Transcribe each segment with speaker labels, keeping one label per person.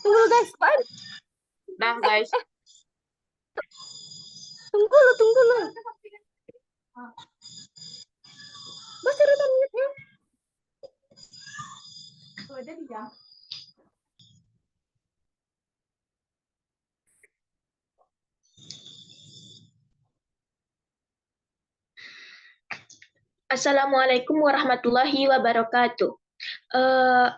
Speaker 1: Tunggu lu guys, Pan.
Speaker 2: Nah, guys.
Speaker 1: Tunggu lu. Mas udah mute-nya. Ada di jam.
Speaker 2: Assalamualaikum warahmatullahi wabarakatuh.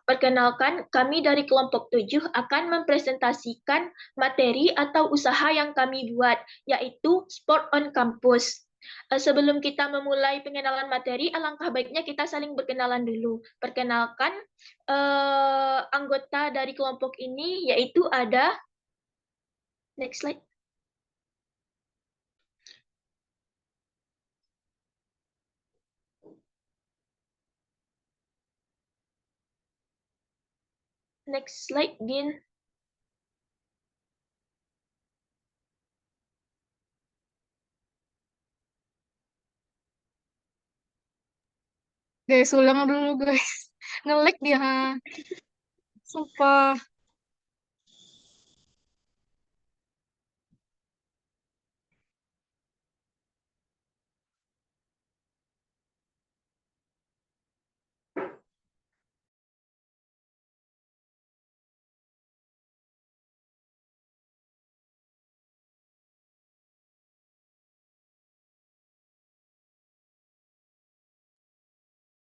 Speaker 2: Perkenalkan, kami dari kelompok 7 akan mempresentasikan materi atau usaha yang kami buat, yaitu Sport on Campus. Sebelum kita memulai pengenalan materi, alangkah baiknya kita saling berkenalan dulu. Perkenalkan, anggota dari kelompok ini yaitu ada, next slide. Next slide, Gin.
Speaker 1: Guys, ulang dulu guys. Nge-lag dia. Sumpah.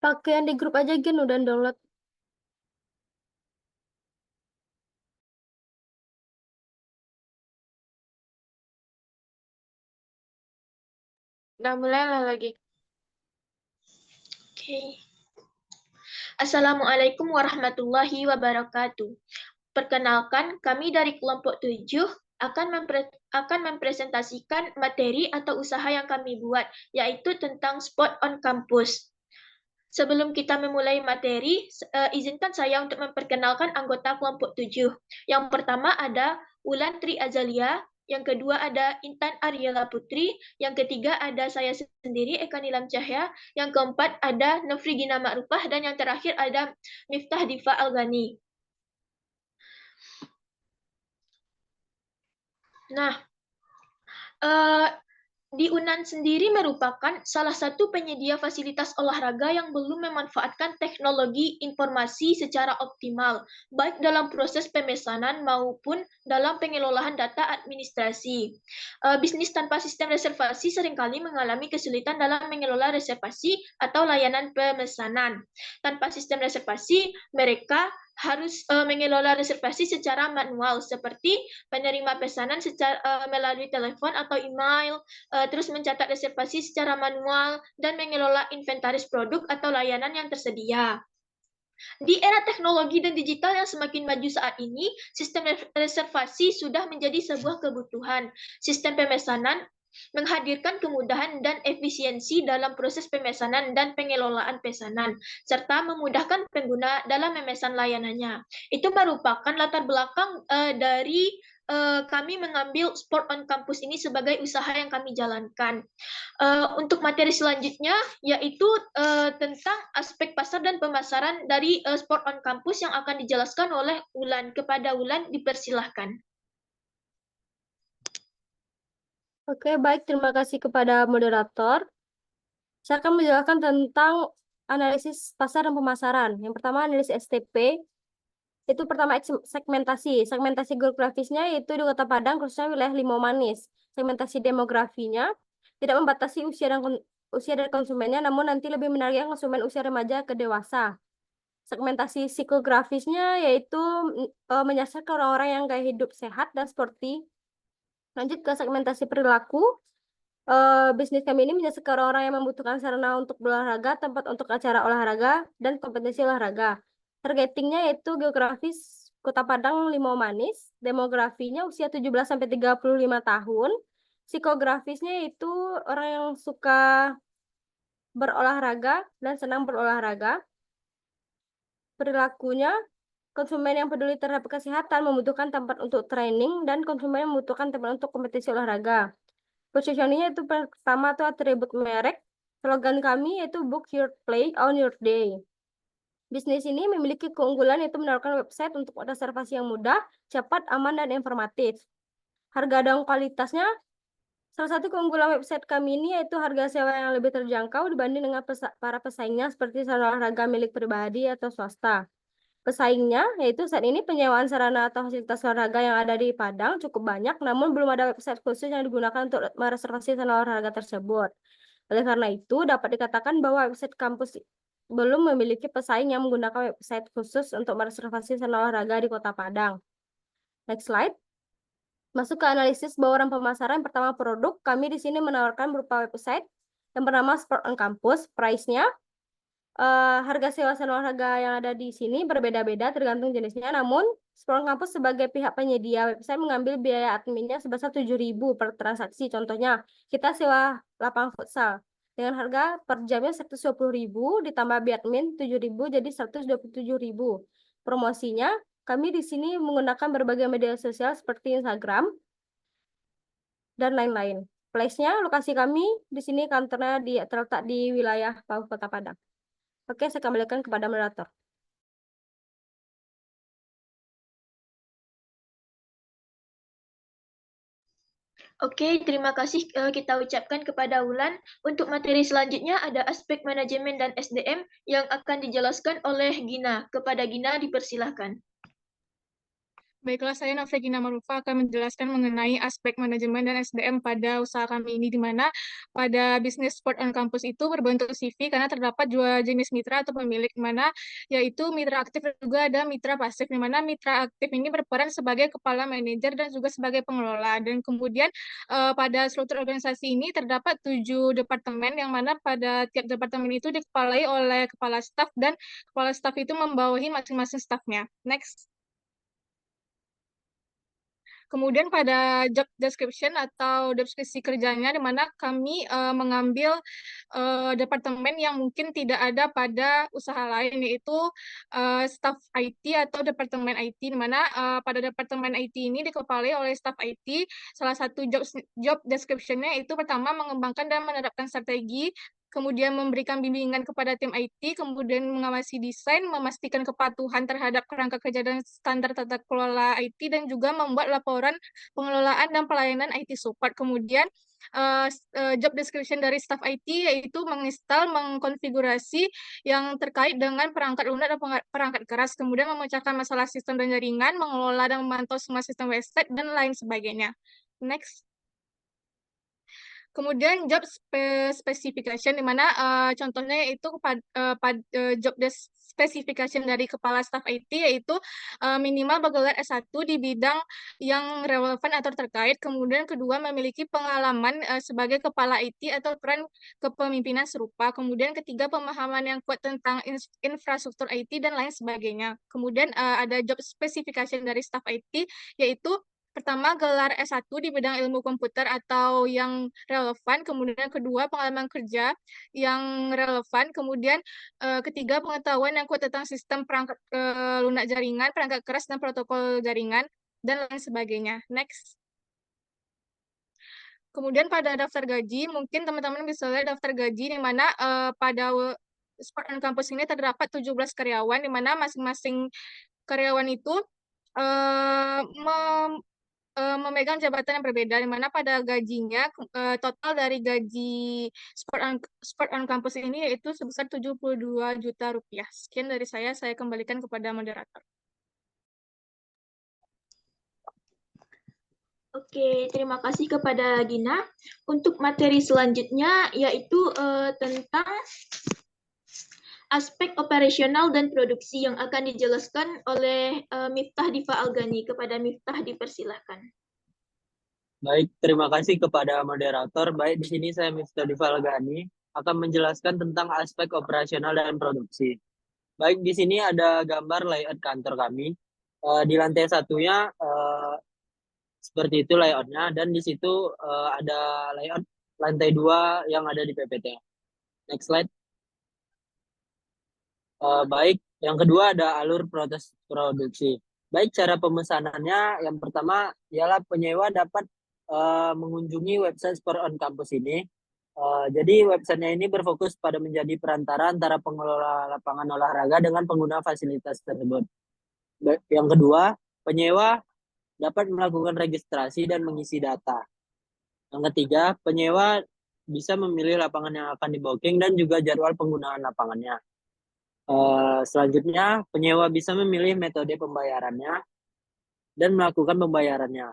Speaker 1: Pakai yang di grup aja Gen, udah download.
Speaker 2: Udah mulai lah lagi. Oke. Assalamualaikum warahmatullahi wabarakatuh. Perkenalkan, kami dari kelompok 7 akan mempresentasikan materi atau usaha yang kami buat, yaitu tentang Sport on Campus. Sebelum kita memulai materi, izinkan saya untuk memperkenalkan anggota kelompok 7. Yang pertama ada Wulan Tri Azalia, yang kedua ada Intan Ariela Putri, yang ketiga ada saya sendiri Eka Nilam Cahya, yang keempat ada Nofri Gina Ma'rufah, dan yang terakhir ada Miftah Diva Algani. Nah, di UNAN sendiri merupakan salah satu penyedia fasilitas olahraga yang belum memanfaatkan teknologi informasi secara optimal, baik dalam proses pemesanan maupun dalam pengelolaan data administrasi. Bisnis tanpa sistem reservasi seringkali mengalami kesulitan dalam mengelola reservasi atau layanan pemesanan. Tanpa sistem reservasi, mereka harus mengelola reservasi secara manual, seperti penerima pesanan melalui telepon atau email, terus mencatat reservasi secara manual, dan mengelola inventaris produk atau layanan yang tersedia. Di era teknologi dan digital yang semakin maju saat ini, sistem reservasi sudah menjadi sebuah kebutuhan. Sistem pemesanan menghadirkan kemudahan dan efisiensi dalam proses pemesanan dan pengelolaan pesanan, serta memudahkan pengguna dalam memesan layanannya. Itu merupakan latar belakang dari kami mengambil Sport on Campus ini sebagai usaha yang kami jalankan. Untuk materi selanjutnya yaitu tentang aspek pasar dan pemasaran dari Sport on Campus yang akan dijelaskan oleh Wulan. Kepada Wulan dipersilahkan.
Speaker 1: Oke, baik. Terima kasih kepada moderator. Saya akan menjelaskan tentang analisis pasar dan pemasaran. Yang pertama, analisis STP. Itu pertama segmentasi. Segmentasi geografisnya itu di Kota Padang, khususnya wilayah Limau Manis. Segmentasi demografinya tidak membatasi usia dari konsumennya, namun nanti lebih menargetkan konsumen usia remaja ke dewasa. Segmentasi psikografisnya yaitu menyasar ke orang-orang yang gaya hidup sehat dan sporty. Lanjut ke segmentasi perilaku. Bisnis kami ini menyasar ke orang-orang yang membutuhkan sarana untuk berolahraga, tempat untuk acara olahraga, dan kompetensi olahraga. Targetingnya yaitu geografis Kota Padang, Limau Manis, demografinya usia 17-35 tahun, psikografisnya itu orang yang suka berolahraga dan senang berolahraga, perilakunya konsumen yang peduli terhadap kesehatan membutuhkan tempat untuk training dan konsumen yang membutuhkan tempat untuk kompetisi olahraga. Positioningnya itu pertama tuh atribut merek. Slogan kami yaitu Book Your Play on Your Day. Bisnis ini memiliki keunggulan yaitu menawarkan website untuk reservasi yang mudah, cepat, aman, dan informatif. Harga dan kualitasnya, salah satu keunggulan website kami ini yaitu harga sewa yang lebih terjangkau dibanding dengan para pesaingnya seperti sarana olahraga milik pribadi atau swasta. Pesaingnya yaitu saat ini penyewaan sarana atau fasilitas olahraga yang ada di Padang cukup banyak, namun belum ada website khusus yang digunakan untuk mereservasi sarana olahraga tersebut. Oleh karena itu, dapat dikatakan bahwa website kampus belum memiliki pesaing yang menggunakan website khusus untuk mereservasi sarana olahraga di Kota Padang. Next slide. Masuk ke analisis bauran pemasaran. Pertama, produk. Kami di sini menawarkan berupa website yang bernama Sport on Campus. Price-nya, harga sewa sarana olahraga yang ada di sini berbeda-beda tergantung jenisnya. Namun, Sport on Campus sebagai pihak penyedia website mengambil biaya adminnya sebesar 7.000 per transaksi. Contohnya, kita sewa lapangan futsal dengan harga per jamnya 120.000 ditambah biaya admin 7.000 jadi 127.000. Promosinya, kami di sini menggunakan berbagai media sosial seperti Instagram dan lain-lain. Place-nya, lokasi kami di sini kantornya terletak di wilayah Pauh Kota Padang. Oke, saya kembalikan kepada moderator.
Speaker 2: Oke, terima kasih kita ucapkan kepada Wulan. Untuk materi selanjutnya ada aspek manajemen dan SDM yang akan dijelaskan oleh Gina. Kepada Gina dipersilahkan.
Speaker 3: Baiklah, saya Novregina Marufa akan menjelaskan mengenai aspek manajemen dan SDM pada usaha kami ini, di mana pada bisnis sport on campus itu berbentuk CV karena terdapat dua jenis mitra atau pemilik, di mana yaitu mitra aktif dan juga ada mitra pasif, di mana mitra aktif ini berperan sebagai kepala manajer dan juga sebagai pengelola. Dan kemudian pada struktur organisasi ini terdapat 7 departemen, yang mana pada tiap departemen itu dikepalai oleh kepala staf, dan kepala staf itu membawahi masing-masing stafnya. Next. Kemudian pada job description atau deskripsi kerjanya, di mana kami mengambil departemen yang mungkin tidak ada pada usaha lain, yaitu staff IT atau departemen IT, di mana pada departemen IT ini dikepalai oleh staff IT. Salah satu job description-nya itu pertama mengembangkan dan menerapkan strategi, kemudian memberikan bimbingan kepada tim IT, kemudian mengawasi desain, memastikan kepatuhan terhadap kerangka kerja dan standar tata kelola IT, dan juga membuat laporan pengelolaan dan pelayanan IT support. Kemudian job description dari staff IT yaitu menginstal, mengkonfigurasi yang terkait dengan perangkat lunak dan perangkat keras, kemudian memecahkan masalah sistem dan jaringan, mengelola dan memantau semua sistem website, dan lain sebagainya. Next. Kemudian job specification, di mana contohnya itu job specification dari kepala staf IT yaitu minimal bergelar S1 di bidang yang relevan atau terkait. Kemudian kedua, memiliki pengalaman sebagai kepala IT atau peran kepemimpinan serupa. Kemudian ketiga, pemahaman yang kuat tentang infrastruktur IT dan lain sebagainya. Kemudian ada job specification dari staf IT yaitu pertama, gelar S1 di bidang ilmu komputer atau yang relevan. Kemudian kedua, pengalaman kerja yang relevan. Kemudian ketiga, pengetahuan yang kuat tentang sistem perangkat lunak jaringan, perangkat keras, dan protokol jaringan, dan lain sebagainya. Next. Kemudian pada daftar gaji, mungkin teman-teman bisa lihat daftar gaji, di mana pada Sport on Campus ini terdapat 17 karyawan, di mana masing-masing karyawan itu memegang jabatan yang berbeda, di mana pada gajinya total dari gaji Sport on Campus ini yaitu sebesar 72 juta rupiah. Sekian dari saya kembalikan kepada moderator.
Speaker 2: Oke, terima kasih kepada Gina. Untuk materi selanjutnya yaitu tentang aspek operasional dan produksi yang akan dijelaskan oleh Miftah Diva Algani. Kepada Miftah dipersilahkan.
Speaker 4: Baik, terima kasih kepada moderator. Baik, di sini saya Mr. Diva Algani akan menjelaskan tentang aspek operasional dan produksi. Baik, di sini ada gambar layout kantor kami. Di lantai satunya seperti itu layoutnya, dan di situ ada layout lantai 2 yang ada di PPT. Next slide. Baik, yang kedua ada alur proses produksi. Baik, cara pemesanannya yang pertama ialah penyewa dapat mengunjungi website Sport on Campus ini. Jadi websitenya ini berfokus pada menjadi perantara antara pengelola lapangan olahraga dengan pengguna fasilitas tersebut. Yang kedua, penyewa dapat melakukan registrasi dan mengisi data. Yang ketiga, penyewa bisa memilih lapangan yang akan di-booking dan juga jadwal penggunaan lapangannya. Selanjutnya, penyewa bisa memilih metode pembayarannya dan melakukan pembayarannya.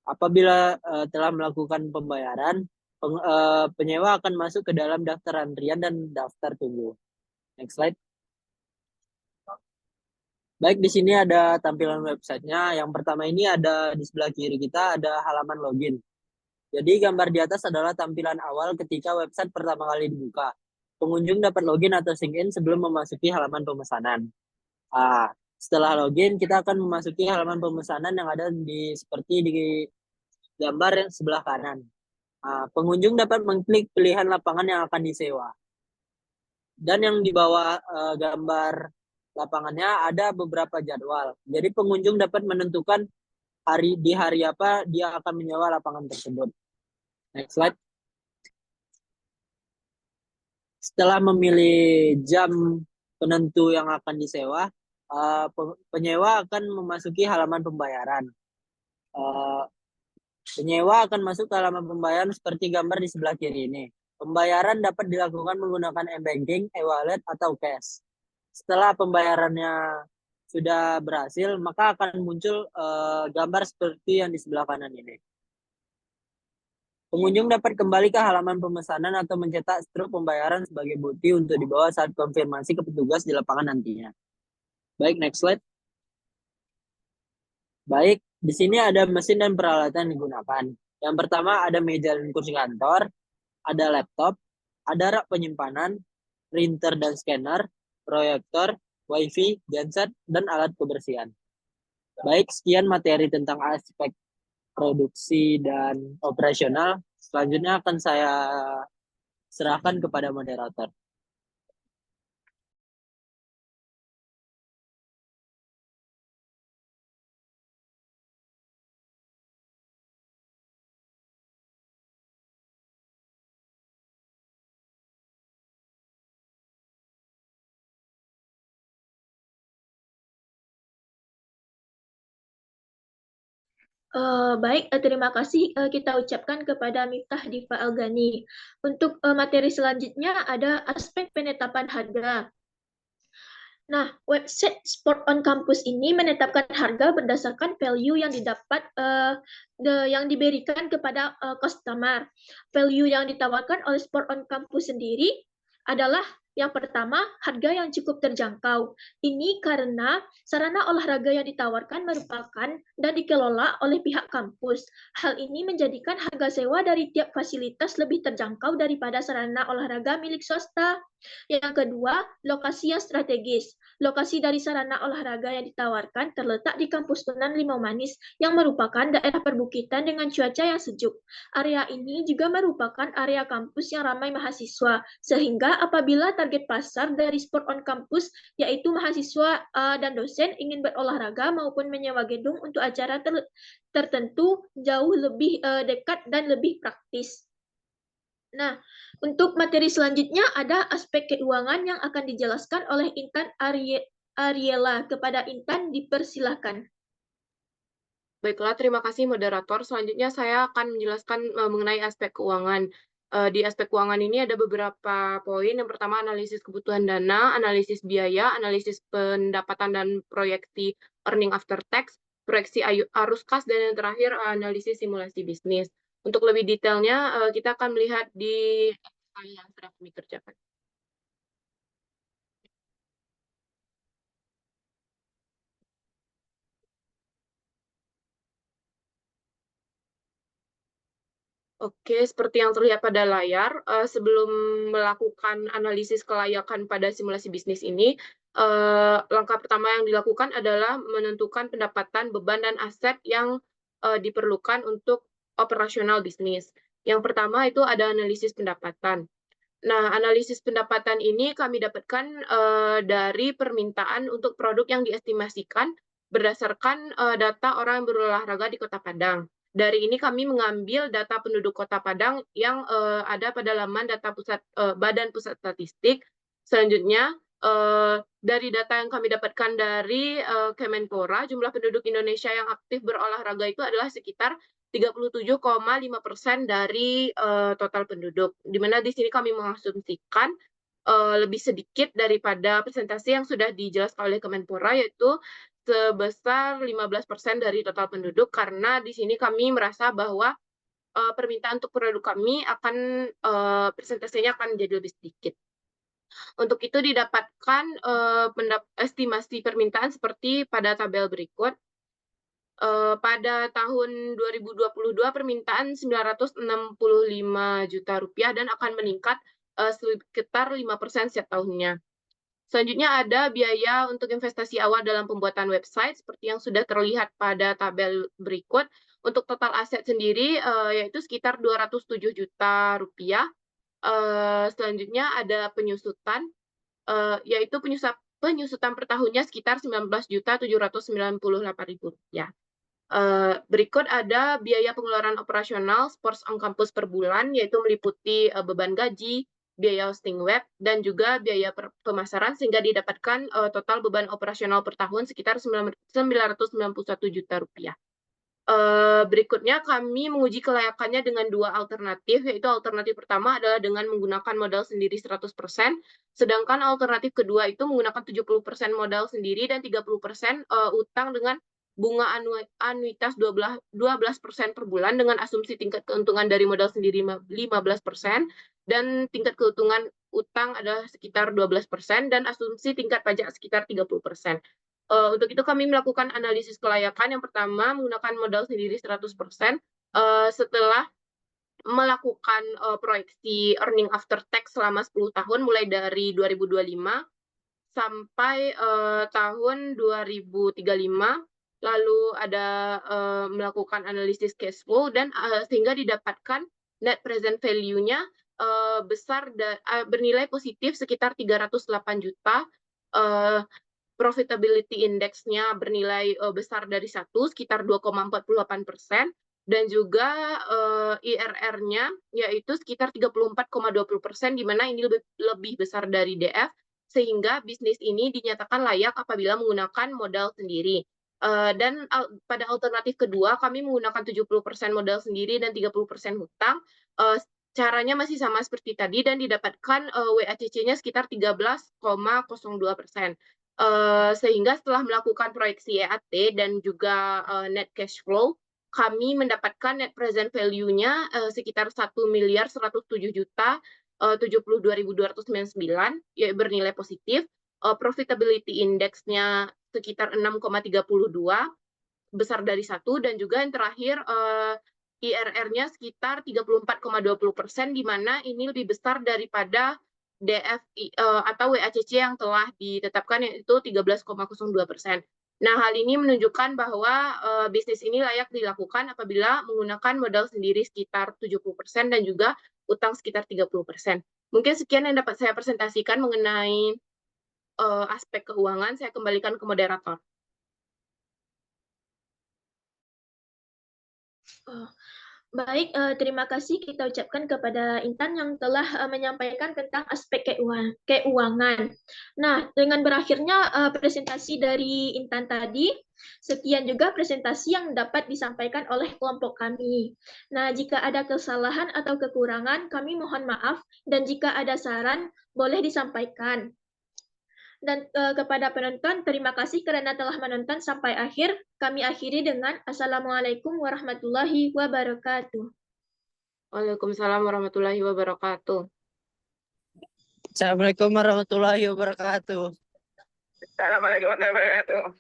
Speaker 4: Apabila telah melakukan pembayaran, penyewa akan masuk ke dalam daftar antrian dan daftar tunggu. Next slide. Baik, di sini ada tampilan websitenya. Yang pertama ini ada di sebelah kiri kita ada halaman login. Jadi gambar di atas adalah tampilan awal ketika website pertama kali dibuka. Pengunjung dapat login atau sign in sebelum memasuki halaman pemesanan. Setelah login, kita akan memasuki halaman pemesanan yang ada seperti di gambar yang sebelah kanan. Pengunjung dapat mengklik pilihan lapangan yang akan disewa. Dan yang di bawah gambar lapangannya ada beberapa jadwal. Jadi pengunjung dapat menentukan di hari apa dia akan menyewa lapangan tersebut. Next slide. Setelah memilih jam penentu yang akan disewa, penyewa akan memasuki halaman pembayaran. Penyewa akan masuk ke halaman pembayaran seperti gambar di sebelah kiri ini. Pembayaran dapat dilakukan menggunakan e-banking, e-wallet, atau cash. Setelah pembayarannya sudah berhasil, maka akan muncul gambar seperti yang di sebelah kanan ini. Pengunjung dapat kembali ke halaman pemesanan atau mencetak struk pembayaran sebagai bukti untuk dibawa saat konfirmasi ke petugas di lapangan nantinya. Baik, next slide. Baik, di sini ada mesin dan peralatan yang digunakan. Yang pertama ada meja dan kursi kantor, ada laptop, ada rak penyimpanan, printer dan scanner, proyektor, wifi, genset, dan alat kebersihan. Baik, sekian materi tentang aspek produksi dan operasional. Selanjutnya akan saya serahkan kepada moderator.
Speaker 2: Baik, terima kasih kita ucapkan kepada Miftah Diva Algani. Untuk materi selanjutnya ada aspek penetapan harga. Nah, website Sport on Campus ini menetapkan harga berdasarkan value yang didapat yang diberikan kepada customer. Value yang ditawarkan oleh Sport on Campus sendiri adalah yang pertama, harga yang cukup terjangkau. Ini karena sarana olahraga yang ditawarkan merupakan dan dikelola oleh pihak kampus. Hal ini menjadikan harga sewa dari tiap fasilitas lebih terjangkau daripada sarana olahraga milik swasta. Yang kedua, lokasi yang strategis. Lokasi dari sarana olahraga yang ditawarkan terletak di kampus Unan Limau Manis yang merupakan daerah perbukitan dengan cuaca yang sejuk. Area ini juga merupakan area kampus yang ramai mahasiswa, sehingga apabila target pasar dari Sport on Campus yaitu mahasiswa dan dosen ingin berolahraga maupun menyewa gedung untuk acara tertentu jauh lebih dekat dan lebih praktis. Nah, untuk materi selanjutnya ada aspek keuangan yang akan dijelaskan oleh Intan Ariela. Kepada Intan dipersilahkan.
Speaker 5: Baiklah, terima kasih moderator. Selanjutnya saya akan menjelaskan mengenai aspek keuangan. Di aspek keuangan ini ada beberapa poin. Yang pertama, analisis kebutuhan dana, analisis biaya, analisis pendapatan dan proyeksi earning after tax, proyeksi arus kas, dan yang terakhir, analisis simulasi bisnis. Untuk lebih detailnya, kita akan melihat di yang sedang kami kerjakan. Oke, seperti yang terlihat pada layar, sebelum melakukan analisis kelayakan pada simulasi bisnis ini, langkah pertama yang dilakukan adalah menentukan pendapatan, beban, dan aset yang diperlukan untuk operasional bisnis. Yang pertama itu ada analisis pendapatan. Nah, analisis pendapatan ini kami dapatkan dari permintaan untuk produk yang diestimasikan berdasarkan data orang yang berolahraga di Kota Padang. Dari ini kami mengambil data penduduk Kota Padang yang ada pada laman data Badan Pusat Statistik. Selanjutnya, dari data yang kami dapatkan dari Kemenpora, jumlah penduduk Indonesia yang aktif berolahraga itu adalah sekitar 37,5% dari total penduduk. Di mana di sini kami mengasumsikan lebih sedikit daripada presentasi yang sudah dijelaskan oleh Kemenpora, yaitu sebesar 15% dari total penduduk, karena di sini kami merasa bahwa permintaan untuk produk kami akan presentasinya akan menjadi lebih sedikit. Untuk itu didapatkan estimasi permintaan seperti pada tabel berikut. Pada tahun 2022 permintaan 965 juta rupiah dan akan meningkat sekitar 5% setiap tahunnya. Selanjutnya ada biaya untuk investasi awal dalam pembuatan website seperti yang sudah terlihat pada tabel berikut. Untuk total aset sendiri yaitu sekitar 207 juta rupiah. Selanjutnya ada penyusutan, yaitu penyusutan per tahunnya sekitar 19.798.000 rupiah. Berikut ada biaya pengeluaran operasional Sports on Campus per bulan, yaitu meliputi beban gaji, biaya hosting web, dan juga biaya pemasaran, sehingga didapatkan total beban operasional per tahun sekitar 991 juta rupiah. Berikutnya kami menguji kelayakannya dengan dua alternatif, yaitu alternatif pertama adalah dengan menggunakan modal sendiri 100%, sedangkan alternatif kedua itu menggunakan 70% modal sendiri dan 30% utang dengan bunga anuitas 12% per bulan dengan asumsi tingkat keuntungan dari modal sendiri 15% dan tingkat keuntungan utang adalah sekitar 12% dan asumsi tingkat pajak sekitar 30%. Untuk itu kami melakukan analisis kelayakan. Yang pertama menggunakan modal sendiri 100%. Setelah melakukan proyeksi earning after tax selama 10 tahun mulai dari 2025 sampai tahun 2035. Lalu ada melakukan analisis cash flow dan sehingga didapatkan net present value-nya bernilai positif sekitar 308 juta. Profitability index-nya bernilai besar dari 1, sekitar 2,48%, dan juga IRR-nya yaitu sekitar 34,20%, di mana ini lebih besar dari DF, sehingga bisnis ini dinyatakan layak apabila menggunakan modal sendiri. Dan pada alternatif kedua, kami menggunakan 70% modal sendiri dan 30% hutang. Caranya masih sama seperti tadi dan didapatkan WACC-nya sekitar 13,02%. Sehingga setelah melakukan proyeksi EAT dan juga net cash flow, kami mendapatkan net present value-nya sekitar 1.107.072.299, yaitu bernilai positif. Profitability index-nya sekitar 6,32, besar dari 1, dan juga yang terakhir IRR-nya sekitar 34,20%, di mana ini lebih besar daripada DFI atau WACC yang telah ditetapkan, yaitu 13,02%. Nah, hal ini menunjukkan bahwa bisnis ini layak dilakukan apabila menggunakan modal sendiri sekitar 70% dan juga utang sekitar 30%. Mungkin sekian yang dapat saya presentasikan mengenai aspek keuangan. Saya kembalikan ke moderator.
Speaker 2: Baik, terima kasih kita ucapkan kepada Intan yang telah menyampaikan tentang aspek keuangan. Nah, dengan berakhirnya presentasi dari Intan tadi, sekian juga presentasi yang dapat disampaikan oleh kelompok kami. Nah, jika ada kesalahan atau kekurangan, kami mohon maaf, dan jika ada saran, boleh disampaikan. Dan kepada penonton, terima kasih karena telah menonton sampai akhir. Kami akhiri dengan Assalamualaikum warahmatullahi wabarakatuh.
Speaker 5: Waalaikumsalam warahmatullahi wabarakatuh.
Speaker 4: Assalamualaikum warahmatullahi wabarakatuh.
Speaker 6: Assalamualaikum warahmatullahi wabarakatuh.